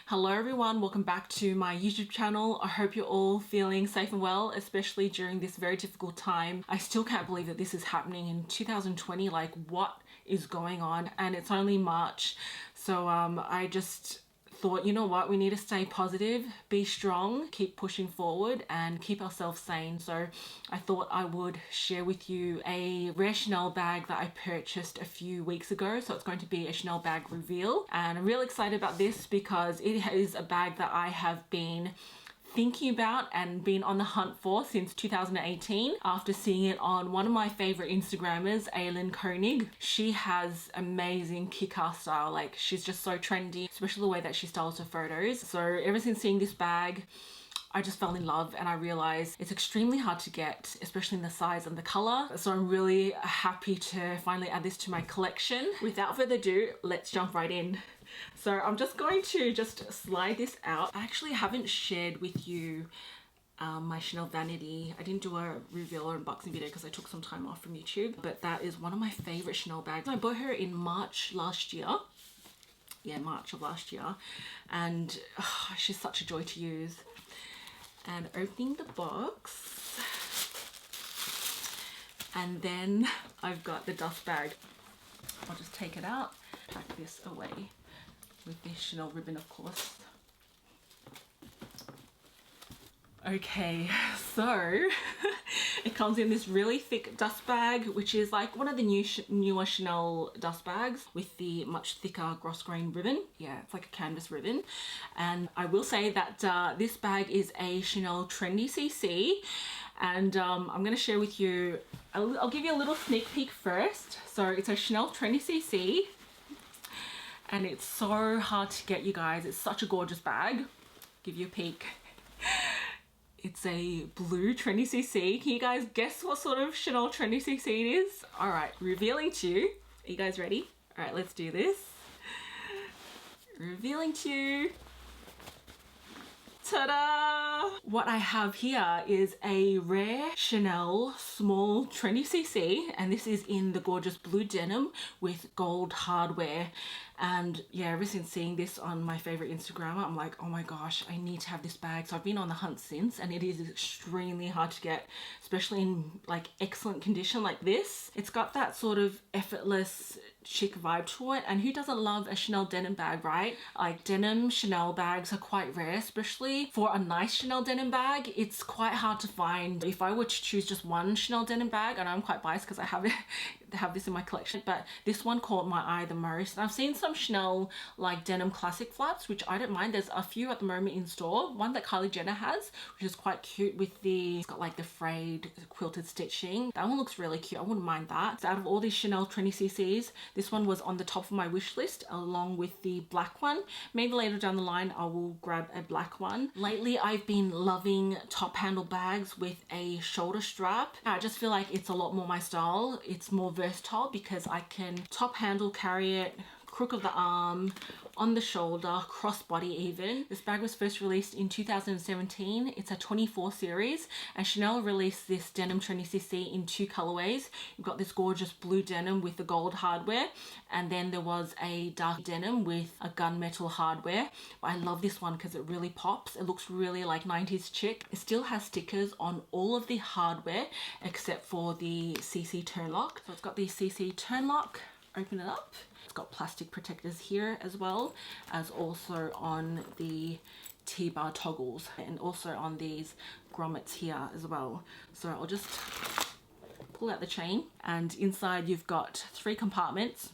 Hello everyone, welcome back to my YouTube channel. I hope you're all feeling safe and well, especially during this very difficult time. I still can't believe that this is happening in 2020. Like, what is going on? And it's only March. So I just thought, you know what, we need to stay positive, be strong, keep pushing forward and keep ourselves sane. So I thought I would share with you a rare Chanel bag that I purchased a few weeks ago. So it's going to be a Chanel bag reveal, and I'm really excited about this because it is a bag that I have been thinking about and been on the hunt for since 2018 after seeing it on one of my favorite Instagrammers, Aileen Koenig. She has amazing kick-ass style. Like, she's just so trendy, especially the way that she styles her photos. So ever since seeing this bag, I just fell in love, and I realized it's extremely hard to get, especially in the size and the color. So I'm really happy to finally add this to my collection. Without further ado, let's jump right in. So I'm just going to just slide this out. I actually haven't shared with you my Chanel Vanity. I didn't do a reveal or unboxing video because I took some time off from YouTube, but that is one of my favorite Chanel bags. I bought her in March last year. Yeah, March of last year. And she's such a joy to use. And opening the box, and then I've got the dust bag. I'll just take it out, pack this away with this Chanel ribbon, of course. Okay, so it comes in this really thick dust bag, which is like one of the newer Chanel dust bags with the much thicker gross grain ribbon. Yeah, it's like a canvas ribbon. And I will say that this bag is a Chanel Trendy CC, and I'm going to share with you, I'll give you a little sneak peek first. So it's a Chanel Trendy CC, and it's so hard to get, you guys. It's such a gorgeous bag. Give you a peek. It's a blue Trendy CC. Can you guys guess what sort of Chanel Trendy CC it is? All right, revealing to you. Are you guys ready? All right, let's do this. Revealing to you. Ta-da! What I have here is a rare Chanel small Trendy CC, and this is in the gorgeous blue denim with gold hardware. And yeah, ever since seeing this on my favorite Instagrammer, I'm like, oh my gosh, I need to have this bag. So I've been on the hunt since, and it is extremely hard to get, especially in like excellent condition like this. It's got that sort of effortless chic vibe to it, and who doesn't love a Chanel denim bag, right? Like, denim Chanel bags are quite rare, especially for a nice Chanel denim bag. It's quite hard to find. If I were to choose just one Chanel denim bag, and I'm quite biased because I have this in my collection, but this one caught my eye the most. And I've seen some Chanel like denim classic flats, which I don't mind. There's a few at the moment in store. One that Kylie Jenner has, which is quite cute with it's got like the frayed quilted stitching. That one looks really cute. I wouldn't mind that. So out of all these Chanel Trendy CCs, this one was on the top of my wish list along with the black one. Maybe later down the line I will grab a black one. Lately I've been loving top handle bags with a shoulder strap. I just feel like it's a lot more my style. It's more versatile because I can top handle carry it, crook of the arm, on the shoulder, crossbody even. This bag was first released in 2017. It's a 24 series, and Chanel released this denim Trendy CC in two colorways. You've got this gorgeous blue denim with the gold hardware, and then there was a dark denim with a gunmetal hardware. I love this one because it really pops. It looks really like 90s chic. It still has stickers on all of the hardware except for the CC turn lock. So it's got the CC turn lock. Open it up. It's got plastic protectors here as well as also on the T-bar toggles, and also on these grommets here as well. So I'll just pull out the chain, and inside you've got 3 compartments.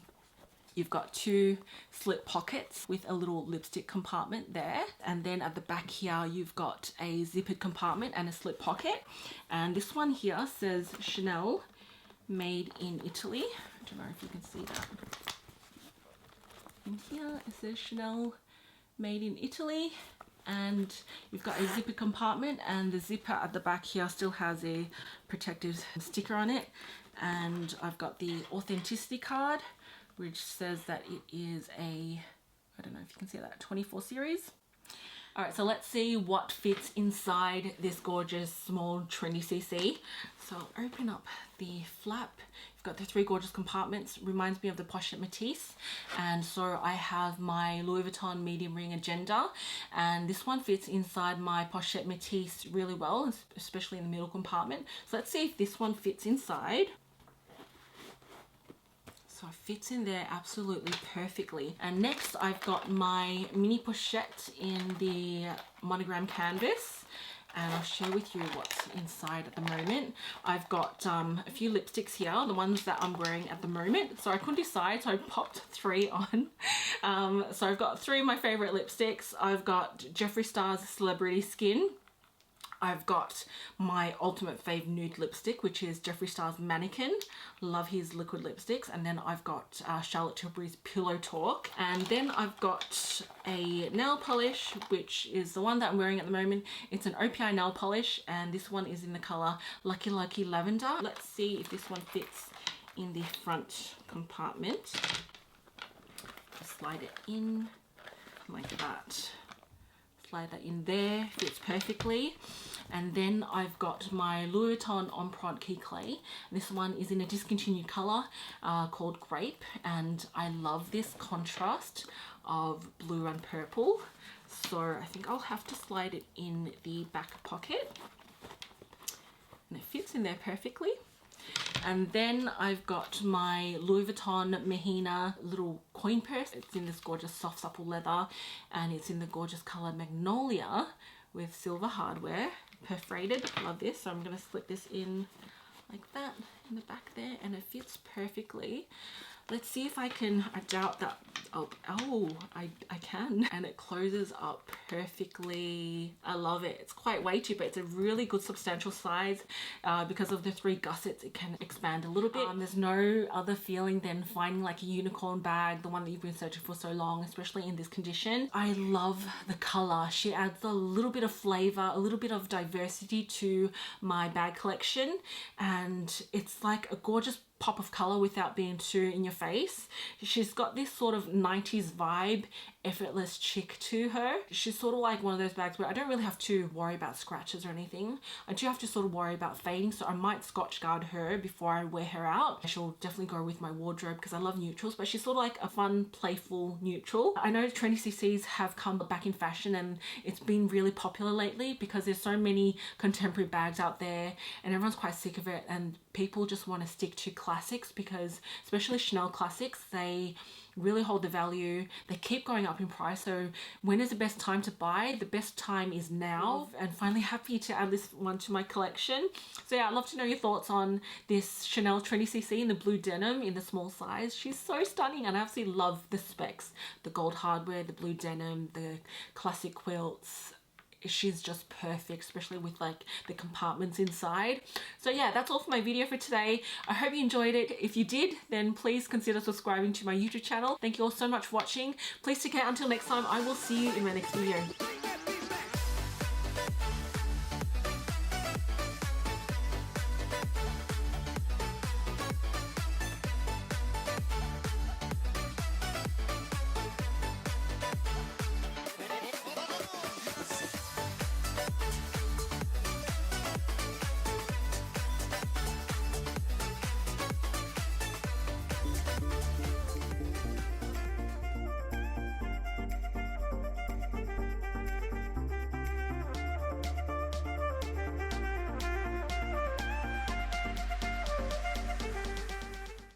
You've got 2 slip pockets with a little lipstick compartment there. And then at the back here, you've got a zippered compartment and a slip pocket. And this one here says Chanel made in Italy. I don't know if you can see that. In here it says Chanel made in Italy, and you've got a zipper compartment, and the zipper at the back here still has a protective sticker on it. And I've got the authenticity card, which says that it is a, I don't know if you can see that, 24 series. All right, so let's see what fits inside this gorgeous small Trinity CC. So I'll open up the flap. You've got the 3 gorgeous compartments. Reminds me of the Pochette Métis. And so I have my Louis Vuitton medium ring Agenda, and this one fits inside my Pochette Métis really well, especially in the middle compartment. So let's see if this one fits inside. So it fits in there absolutely perfectly. And next I've got my mini pochette in the monogram canvas, and I'll share with you what's inside at the moment. I've got a few lipsticks here, the ones that I'm wearing at the moment. So I couldn't decide, so I popped 3 on. So I've got 3 of my favorite lipsticks. I've got Jeffree Star's Celebrity Skin. I've got my ultimate fave nude lipstick, which is Jeffree Star's Mannequin. Love his liquid lipsticks. And then I've got Charlotte Tilbury's Pillow Talk. And then I've got a nail polish, which is the one that I'm wearing at the moment. It's an OPI nail polish, and this one is in the color Lucky Lucky Lavender. Let's see if this one fits in the front compartment. Just slide it in like that. Slide that in there, fits perfectly. And then I've got my Louis Vuitton Empreinte Key Clay. This one is in a discontinued color called Grape, and I love this contrast of blue and purple. So I think I'll have to slide it in the back pocket, and it fits in there perfectly. And then I've got my Louis Vuitton Mahina little coin purse. It's in this gorgeous soft supple leather, and it's in the gorgeous color Magnolia with silver hardware, perforated. Love this. So I'm going to slip this in like that in the back there, and it fits perfectly. Let's see if I can, I doubt that, I can. And it closes up perfectly. I love it. It's quite weighty, but it's a really good substantial size. Because of the 3 gussets, it can expand a little bit. There's no other feeling than finding like a unicorn bag, the one that you've been searching for so long, especially in this condition. I love the color. She adds a little bit of flavor, a little bit of diversity to my bag collection. And it's like a gorgeous pop of color without being too in your face. She's got this sort of 90s vibe, effortless chic to her. She's sort of like one of those bags where I don't really have to worry about scratches or anything. I do have to sort of worry about fading, so I might Scotch guard her before I wear her out. She'll definitely go with my wardrobe because I love neutrals, but she's sort of like a fun, playful neutral. I know trendy CCs have come back in fashion, and it's been really popular lately because there's so many contemporary bags out there and everyone's quite sick of it, and people just want to stick to classics because, especially Chanel classics, they really hold the value. They keep going up in price. So when is the best time to buy? The best time is now. And finally happy to add this one to my collection. So yeah, I'd love to know your thoughts on this Chanel Trinity CC in the blue denim in the small size. She's so stunning, and I absolutely love the specs. The gold hardware, the blue denim, the classic quilts. She's just perfect, especially with like the compartments inside. So yeah, that's all for my video for today. I hope you enjoyed it. If you did, then please consider subscribing to my YouTube channel. Thank you all so much for watching. Please take care until next time. I will see you in my next video.